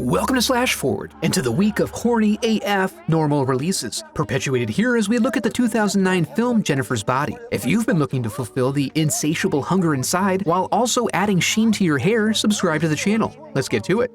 Welcome to Slash Forward, and to the week of horny AF normal releases, perpetuated here as we look at the 2009 film Jennifer's Body. If you've been looking to fulfill the insatiable hunger inside while also adding sheen to your hair, subscribe to the channel. Let's get to it.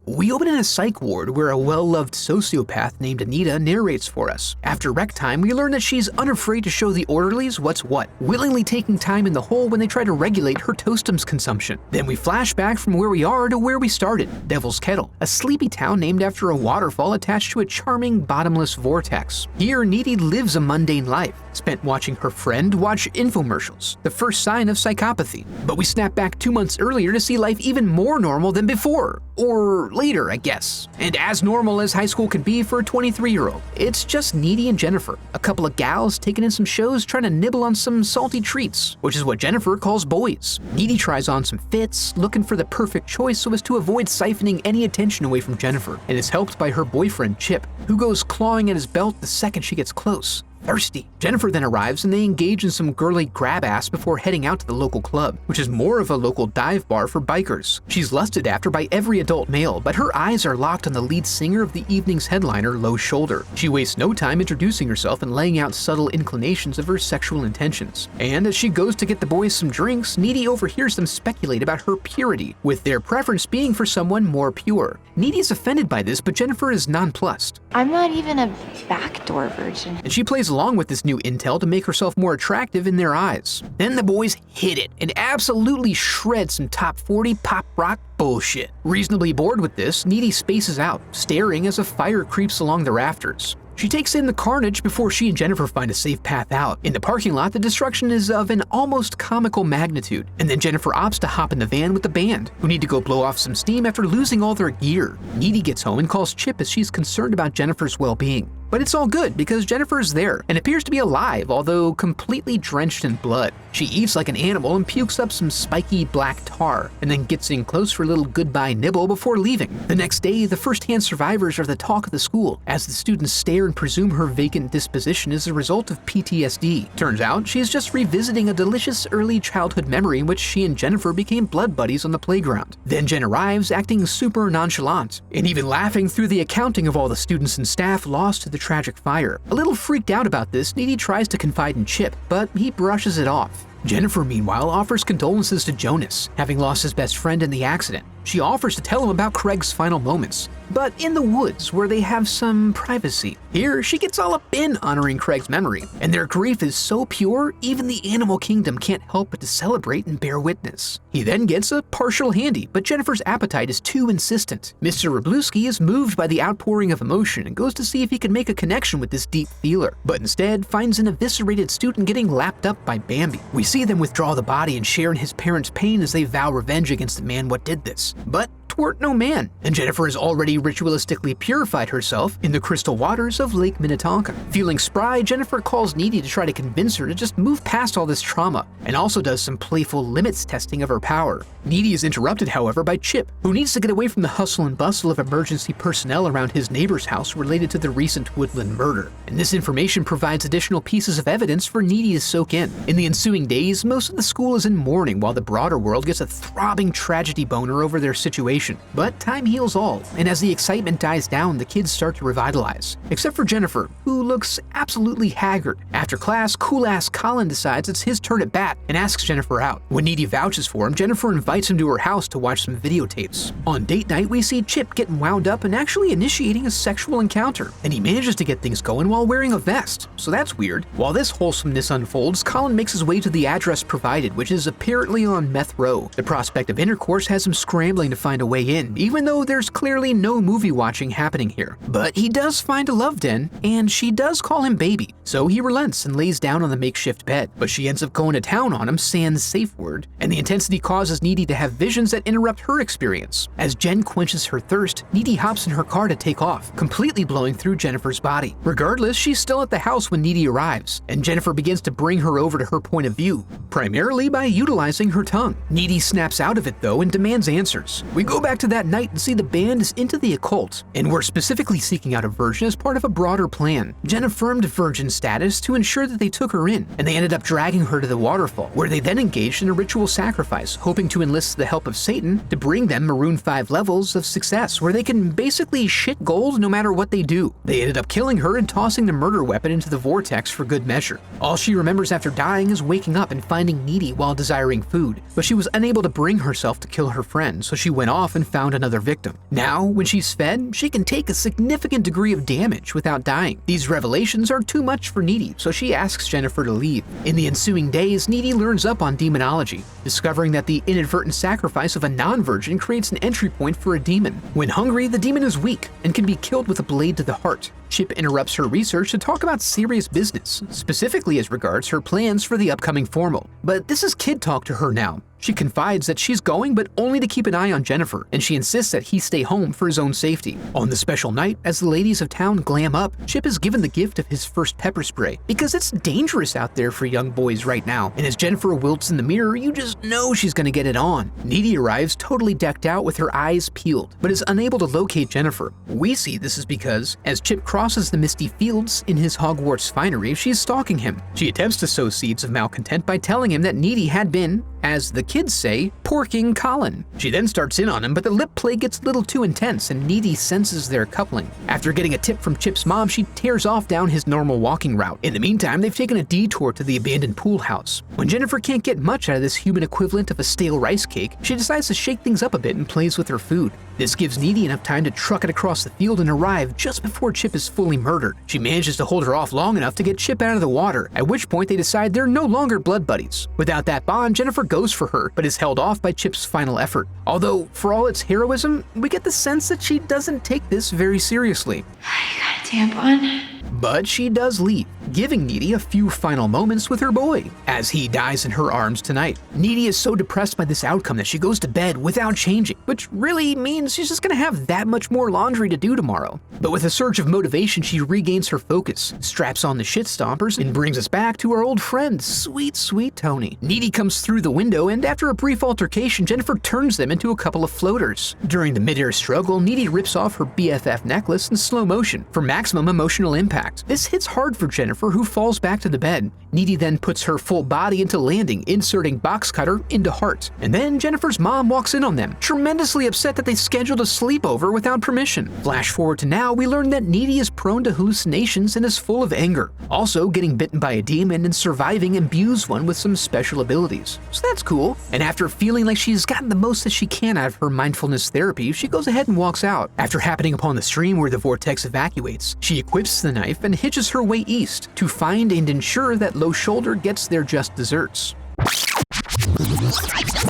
We open in a psych ward where a well-loved sociopath named Anita narrates for us. After rec time, we learn that she's unafraid to show the orderlies what's what, willingly taking time in the hole when they try to regulate her Toastums consumption. Then we flash back from where we are to where we started, Devil's Kettle, a sleepy town named after a waterfall attached to a charming bottomless vortex. Here, Needy lives a mundane life, spent watching her friend watch infomercials, the first sign of psychopathy. But we snap back 2 months earlier to see life even more normal than before. Or later, I guess. And as normal as high school could be for a 23-year-old. It's just Needy and Jennifer, a couple of gals taking in some shows trying to nibble on some salty treats, which is what Jennifer calls boys. Needy tries on some fits, looking for the perfect choice so as to avoid siphoning any attention away from Jennifer, and is helped by her boyfriend Chip, who goes clawing at his belt the second she gets close. Thirsty. Jennifer then arrives and they engage in some girly grab-ass before heading out to the local club, which is more of a local dive bar for bikers. She's lusted after by every adult male, but her eyes are locked on the lead singer of the evening's headliner, Low Shoulder. She wastes no time introducing herself and laying out subtle inclinations of her sexual intentions. And as she goes to get the boys some drinks, Needy overhears them speculate about her purity, with their preference being for someone more pure. Needy's offended by this, but Jennifer is nonplussed. I'm not even a backdoor virgin. And she plays along with this new intel to make herself more attractive in their eyes. Then the boys hit it and absolutely shred some top 40 pop rock bullshit. Reasonably bored with this, Needy spaces out, staring as a fire creeps along the rafters. She takes in the carnage before she and Jennifer find a safe path out. In the parking lot, the destruction is of an almost comical magnitude, and then Jennifer opts to hop in the van with the band, who need to go blow off some steam after losing all their gear. Needy gets home and calls Chip as she's concerned about Jennifer's well-being. But it's all good because Jennifer is there and appears to be alive, although completely drenched in blood. She eats like an animal and pukes up some spiky black tar, and then gets in close for a little goodbye nibble before leaving. The next day, the first-hand survivors are the talk of the school, as the students stare and presume her vacant disposition is a result of PTSD. Turns out, she's just revisiting a delicious early childhood memory in which she and Jennifer became blood buddies on the playground. Then Jen arrives, acting super nonchalant, and even laughing through the accounting of all the students and staff lost to the tragic fire. A little freaked out about this, Needy tries to confide in Chip, but he brushes it off. Jennifer, meanwhile, offers condolences to Jonas, having lost his best friend in the accident. She offers to tell him about Craig's final moments, but in the woods where they have some privacy. Here, she gets all up in honoring Craig's memory, and their grief is so pure, even the animal kingdom can't help but to celebrate and bear witness. He then gets a partial handy, but Jennifer's appetite is too insistent. Mr. Wroblewski is moved by the outpouring of emotion and goes to see if he can make a connection with this deep feeler, but instead finds an eviscerated student getting lapped up by Bambi. We see them withdraw the body and share in his parents' pain as they vow revenge against the man what did this. But twert no man, and Jennifer has already ritualistically purified herself in the crystal waters of Lake Minnetonka. Feeling spry, Jennifer calls Needy to try to convince her to just move past all this trauma, and also does some playful limits testing of her power. Needy is interrupted, however, by Chip, who needs to get away from the hustle and bustle of emergency personnel around his neighbor's house related to the recent Woodland murder. And this information provides additional pieces of evidence for Needy to soak in. In the ensuing days, most of the school is in mourning while the broader world gets a throbbing tragedy boner over their situation. But time heals all, and as the excitement dies down, the kids start to revitalize. Except for Jennifer, who looks absolutely haggard. After class, cool-ass Colin decides it's his turn at bat and asks Jennifer out. When Needy vouches for him, Jennifer invites him to her house to watch some videotapes. On date night, we see Chip getting wound up and actually initiating a sexual encounter, and he manages to get things going while wearing a vest, so that's weird. While this wholesomeness unfolds, Colin makes his way to the address provided, which is apparently on Meth Row. The prospect of intercourse has him scrambling to find a way in, even though there's clearly no movie watching happening here. But he does find a love den, and she does call him baby, so he relents and lays down on the makeshift bed. But she ends up going to town on him, sans safe word, and the intensity causes Needy to have visions that interrupt her experience. As Jen quenches her thirst, Needy hops in her car to take off, completely blowing through Jennifer's body. Regardless, she's still at the house when Needy arrives, and Jennifer begins to bring her over to her point of view, primarily by utilizing her tongue. Needy snaps out of it though and demands answers. "We go back to that night and see the band is into the occult, and were specifically seeking out a virgin as part of a broader plan. Jen affirmed virgin status to ensure that they took her in, and they ended up dragging her to the waterfall, where they then engaged in a ritual sacrifice, hoping to enlist the help of Satan to bring them Maroon 5 levels of success, where they can basically shit gold no matter what they do. They ended up killing her and tossing the murder weapon into the vortex for good measure. All she remembers after dying is waking up and finding Needy while desiring food, but she was unable to bring herself to kill her friend, so she went off and found another victim. Now, when she's fed, she can take a significant degree of damage without dying. These revelations are too much for Needy, so she asks Jennifer to leave. In the ensuing days, Needy learns up on demonology, discovering that the inadvertent sacrifice of a non-virgin creates an entry point for a demon. When hungry, the demon is weak and can be killed with a blade to the heart. Chip interrupts her research to talk about serious business, specifically as regards her plans for the upcoming formal. But this is kid talk to her now. She confides that she's going, but only to keep an eye on Jennifer, and she insists that he stay home for his own safety. On the special night, as the ladies of town glam up, Chip is given the gift of his first pepper spray, because it's dangerous out there for young boys right now, and as Jennifer wilts in the mirror, you just know she's gonna get it on. Needy arrives totally decked out with her eyes peeled, but is unable to locate Jennifer. We see this is because, as Chip crosses the misty fields in his Hogwarts finery, she's stalking him. She attempts to sow seeds of malcontent by telling him that Needy had been, as the kids say, porking Colin. She then starts in on him, but the lip play gets a little too intense and Needy senses their coupling. After getting a tip from Chip's mom, she tears off down his normal walking route. In the meantime, they've taken a detour to the abandoned pool house. When Jennifer can't get much out of this human equivalent of a stale rice cake, she decides to shake things up a bit and plays with her food. This gives Needy enough time to truck it across the field and arrive just before Chip is fully murdered. She manages to hold her off long enough to get Chip out of the water, at which point they decide they're no longer blood buddies. Without that bond, Jennifer goes for her, but is held off by Chip's final effort. Although, for all its heroism, we get the sense that she doesn't take this very seriously. I got a tampon. But she does leave, giving Needy a few final moments with her boy, as he dies in her arms tonight. Needy is so depressed by this outcome that she goes to bed without changing, which really means she's just gonna have that much more laundry to do tomorrow. But with a surge of motivation, she regains her focus, straps on the shit stompers, and brings us back to our old friend, sweet, sweet Tony. Needy comes through the window, and after a brief altercation, Jennifer turns them into a couple of floaters. During the mid-air struggle, Needy rips off her BFF necklace in slow motion for maximum emotional impact. This hits hard for Jennifer, who falls back to the bed. Needy then puts her full body into landing, inserting box cutter into heart. And then Jennifer's mom walks in on them, tremendously upset that they scheduled a sleepover without permission. Flash forward to now, we learn that Needy is prone to hallucinations and is full of anger. Also, getting bitten by a demon and surviving imbues one with some special abilities. So that's cool. And after feeling like she's gotten the most that she can out of her mindfulness therapy, she goes ahead and walks out. After happening upon the stream where the vortex evacuates, she equips the knife and hitches her way east to find and ensure that Low Shoulder gets their just desserts.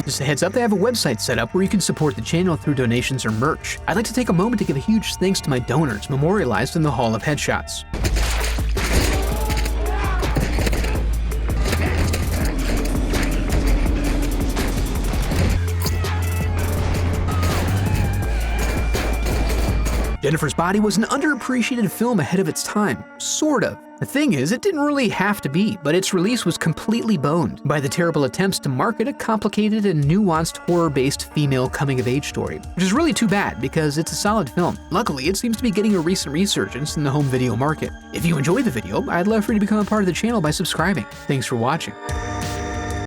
Just a heads up, they have a website set up where you can support the channel through donations or merch. I'd like to take a moment to give a huge thanks to my donors memorialized in the Hall of Headshots. Jennifer's Body was an underappreciated film ahead of its time, sort of. The thing is, it didn't really have to be, but its release was completely boned by the terrible attempts to market a complicated and nuanced horror-based female coming-of-age story, which is really too bad because it's a solid film. Luckily, it seems to be getting a recent resurgence in the home video market. If you enjoyed the video, I'd love for you to become a part of the channel by subscribing. Thanks for watching.